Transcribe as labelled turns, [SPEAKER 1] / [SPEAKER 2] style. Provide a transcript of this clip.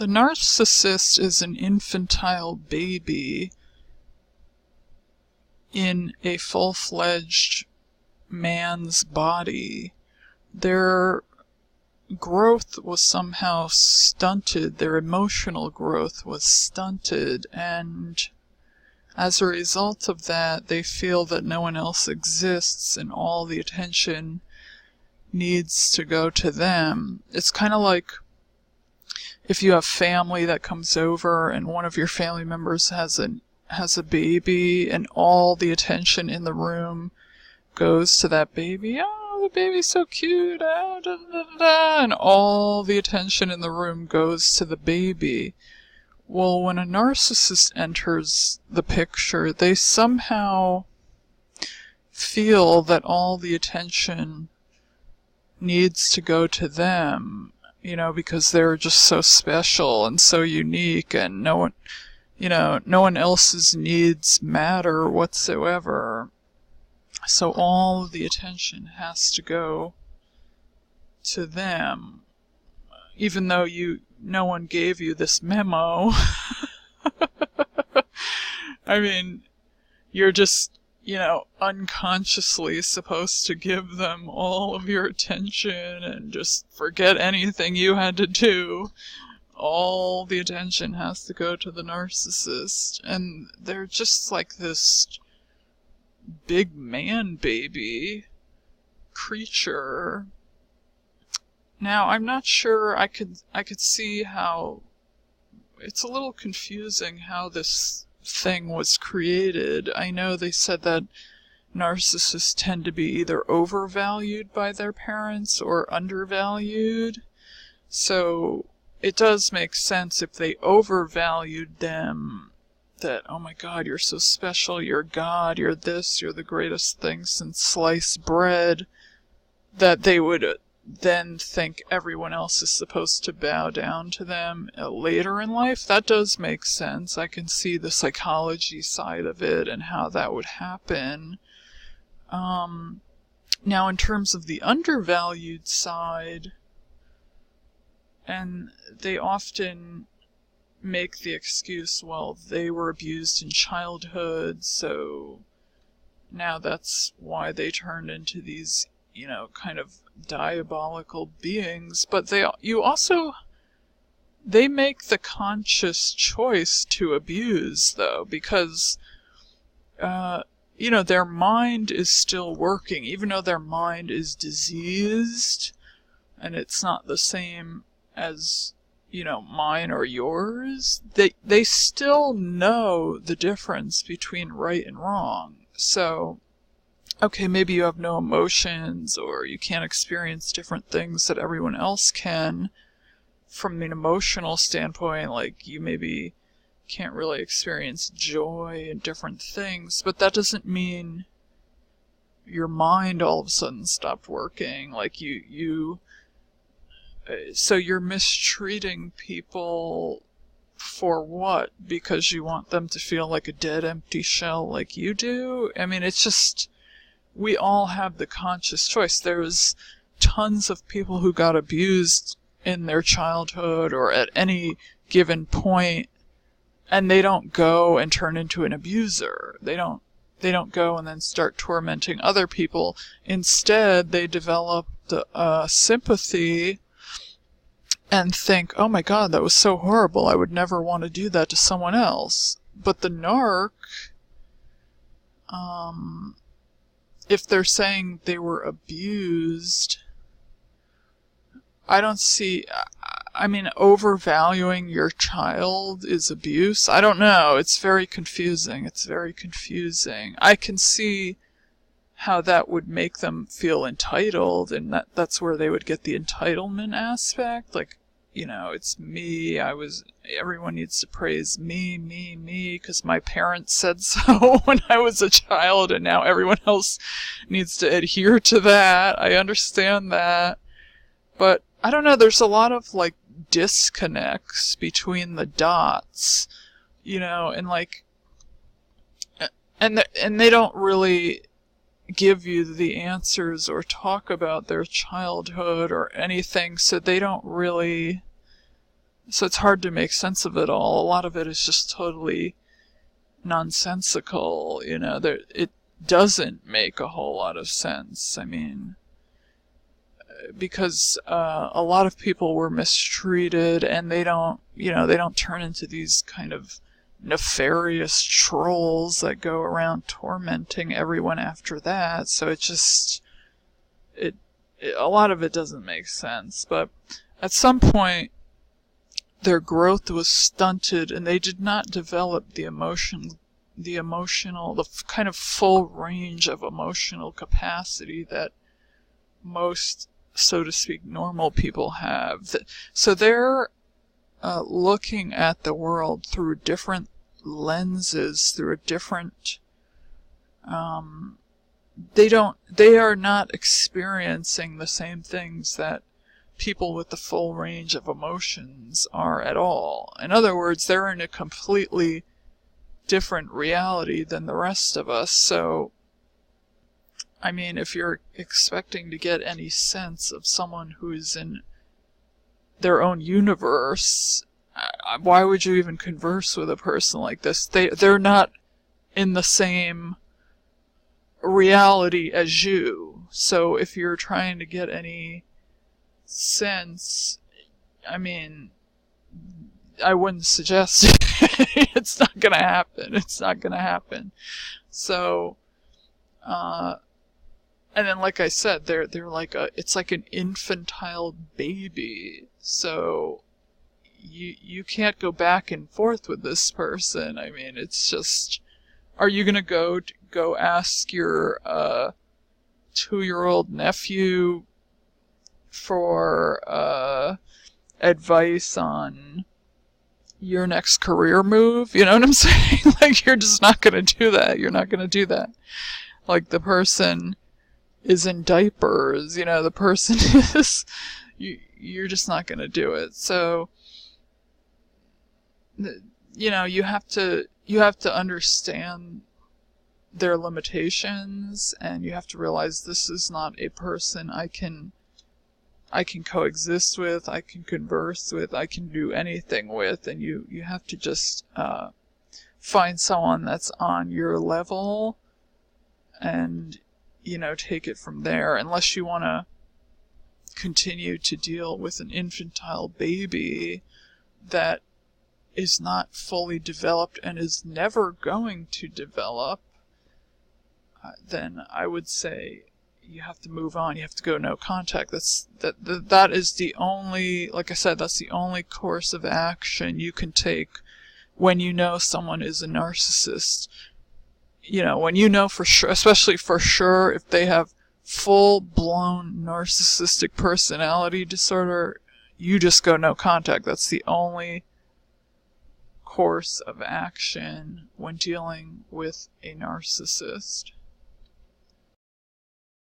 [SPEAKER 1] The narcissist is an infantile baby in a full-fledged man's body. Their growth was somehow stunted, their emotional growth was stunted, and as a result of that, they feel that no one else exists and all the attention needs to go to them. It's kind of like if you have family that comes over and one of your family members has a baby and all the attention in the room goes to that baby. Oh, the baby's so cute. Oh, da, da, da, da, and all the attention in the room goes to the baby. Well, when a narcissist enters the picture, they somehow feel that all the attention needs to go to them, because they're just so special and so unique, and no one else's needs matter whatsoever. So all of the attention has to go to them, even though no one gave you this memo. I mean, you're just, unconsciously supposed to give them all of your attention and just forget anything you had to do. All the attention has to go to the narcissist, and they're just like this big man baby creature. Now, I'm not sure I could see how it's a little confusing how this thing was created. I know they said that narcissists tend to be either overvalued by their parents or undervalued. So it does make sense if they overvalued them, that, oh my God, you're so special, you're God, you're this, you're the greatest thing since sliced bread, that they would then think everyone else is supposed to bow down to them later in life. That does make sense. I can see the psychology side of it and how that would happen. Now, in terms of the undervalued side, and they often make the excuse, well, they were abused in childhood, so now that's why they turned into these, kind of diabolical beings. But they make the conscious choice to abuse, though, because, their mind is still working, even though their mind is diseased, and it's not the same as, mine or yours. They still know the difference between right and wrong. So, okay, maybe you have no emotions, or you can't experience different things that everyone else can from an emotional standpoint, like you maybe can't really experience joy and different things, but that doesn't mean your mind all of a sudden stopped working. Like so you're mistreating people for what? Because you want them to feel like a dead, empty shell like you do? I mean, it's just, we all have the conscious choice. There's tons of people who got abused in their childhood or at any given point, and they don't go and turn into an abuser. They don't go and then start tormenting other people. Instead, they develop sympathy and think, oh my God, that was so horrible, I would never want to do that to someone else. But the narc, if they're saying they were abused, I don't see, overvaluing your child is abuse. I don't know, it's very confusing. I can see how that would make them feel entitled, and that's where they would get the entitlement aspect, like, it's me, everyone needs to praise me, because my parents said so when I was a child, and now everyone else needs to adhere to that. I understand that. But, I don't know, there's a lot of, disconnects between the dots, and they don't really give you the answers or talk about their childhood or anything, so they So it's hard to make sense of it all. A lot of it is just totally nonsensical, it doesn't make a whole lot of sense. I mean, because a lot of people were mistreated, and they don't turn into these kind of nefarious trolls that go around tormenting everyone after that. So a lot of it doesn't make sense. But at some point, their growth was stunted, and they did not develop the kind of full range of emotional capacity that most, so to speak, normal people have. So they're looking at the world through different lenses, through a different, they are not experiencing the same things that people with the full range of emotions are at all. In other words, they're in a completely different reality than the rest of us. So, I mean, if you're expecting to get any sense of someone who's in their own universe, why would you even converse with a person like this? They're not in the same reality as you. So if you're trying to get any sense, I mean, I wouldn't suggest it. It's not gonna happen. So, and then, like I said, they're like it's like an infantile baby. So you can't go back and forth with this person. I mean, it's just, are you gonna go ask your 2-year-old nephew for advice on your next career move? You know what I'm saying? Like, you're just not gonna do that. You're not gonna do that. Like, the person is in diapers, the person is, you're just not gonna do it. So, you have to understand their limitations, and you have to realize this is not a person I can coexist with, I can converse with, I can do anything with, and you have to just find someone that's on your level and, take it from there, unless you want to continue to deal with an infantile baby that is not fully developed and is never going to develop. Then I would say you have to move on. You have to go no contact. That is the only, like I said, that's the only course of action you can take when you know someone is a narcissist. When you know for sure, especially for sure, if they have full-blown narcissistic personality disorder, you just go no contact. That's the only course of action when dealing with a narcissist.